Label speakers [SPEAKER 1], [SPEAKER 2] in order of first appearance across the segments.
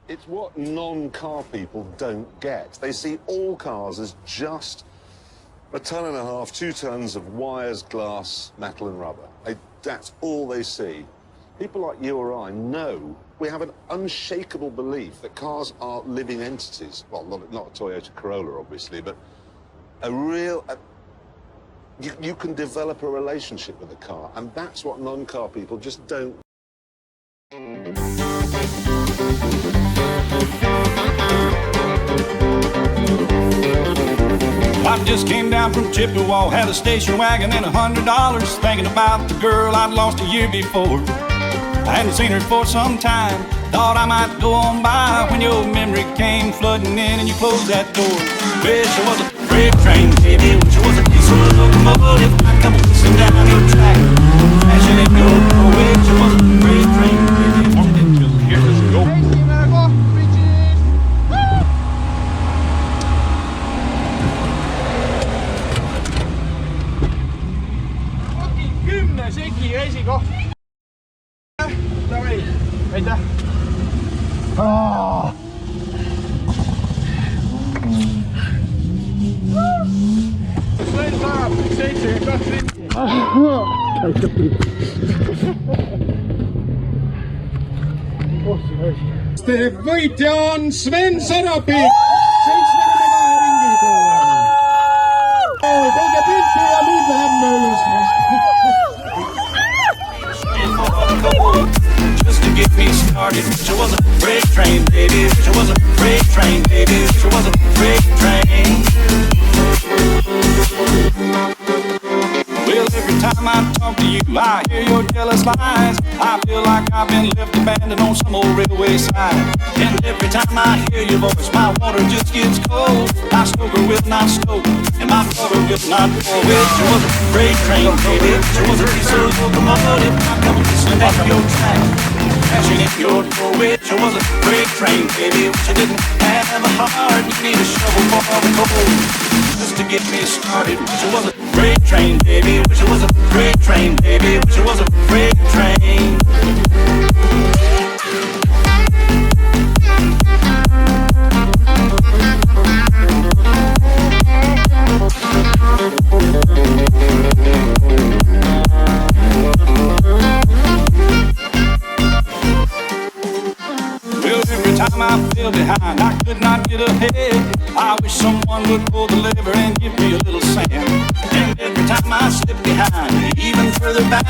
[SPEAKER 1] It's what non-car people don't get. They see all cars as just a ton and a half, 2 tons of wires, glass, metal and rubber. That's all they see. People like you or I know, we have an unshakable belief that cars are living entities. Well, not a Toyota Corolla, obviously, but a real... You can develop a relationship with a car, and that's what non-car people just don't.
[SPEAKER 2] I just came down from Chippewa, had a station wagon and $100, thinking about the girl I'd lost a year before. I hadn't seen her for some time, thought I might go on by when your memory came flooding in and you closed that door. Wish I was a freight train, baby, wish I was a diesel locomotive. I'd come whistling down your track, crashing in your door. Wish I was a freight train, baby, wish I didn't just hear us go.
[SPEAKER 3] Seki esikoht. Davai, aitäh. Sõin saab 72 litti. Võitja on Sven Sarapik 72 ringiga. Teiega pilti ja nüüd läheme üles.
[SPEAKER 2] Just to get me started, wish I was a freight train, baby. Wish I was a freight train, baby. Wish I was a freight train. Well, every time I talk to you, I hear your jealous lies. I feel like I've been left abandoned on some old railway side. And every time I hear your voice, my water just gets cold. My stoker will not stoke, and my brother will not pour. Wish I was a freight train, baby. Wish I was a diesel locomotive. I come whistling down your track, crashing in your door. Wish I was a freight train, baby. Wish I didn't have a heart. You need a shovel for the cold, just to get me started. Wish I was a freight train, baby. Wish I was a freight train, baby. Wish I was a freight train. Well, every time I fell behind, I could not get ahead. I wish someone would pull the lever and give me a little sand. And every time I slip behind, even further back,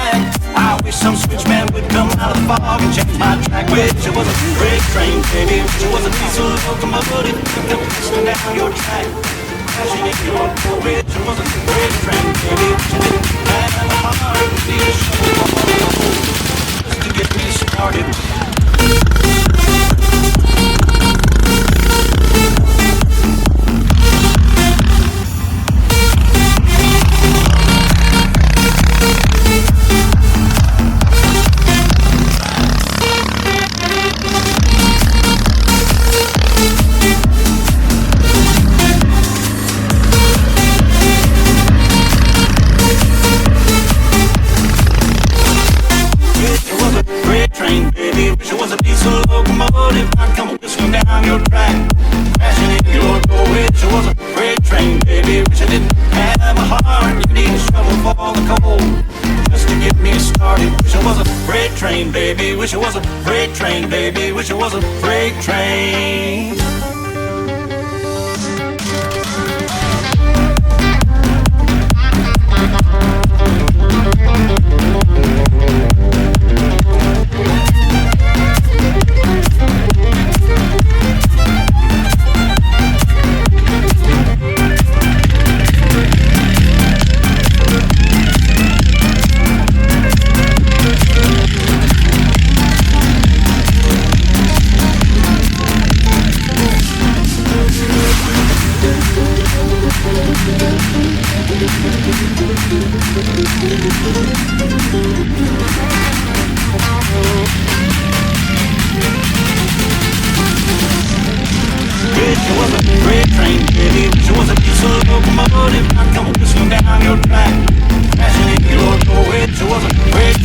[SPEAKER 2] I wish some switchman would come out of the fog and change my track. Wish it was a freight train, baby. Wish it was a diesel locomotive. Come whistling down your track, crashing in your door. Wish it was a freight train, baby. Wish I didn't have a heart. Need a shovel just to get me started. Wish it was a diesel locomotive. I'd come whistling down your track, crashing in your door. Wish it was a freight train, baby. Wish I didn't have a heart. You need a shovel for the cold, just to get me started. Wish it was a freight train, baby. Wish it was a freight train, baby. Wish it was a freight train.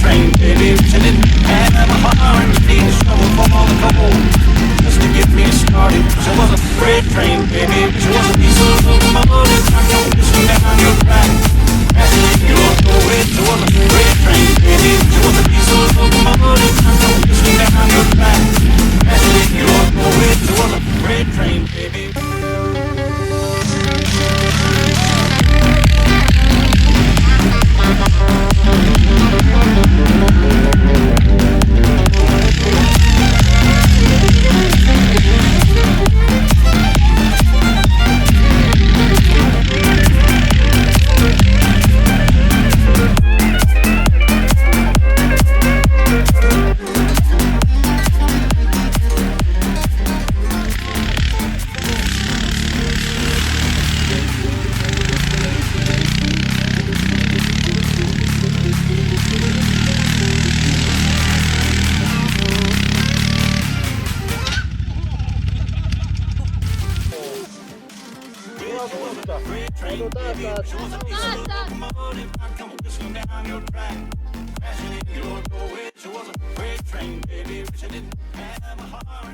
[SPEAKER 2] Train, baby, wish I didn't have a heart. Need a shovel for all the cold, just to get train, baby. She was a piece of locomotive, I come whistling down your track. Passenger, you don't know it. She was a freight train, baby. She was a piece of locomotive, I come whistling down your track. Passenger, you don't know it. She was a freight train, baby. Freight train, baby. She was a piece of locomotive, I come whistling down your track. Passenger, you don't know it. She was a freight train, baby. She didn't have a heart.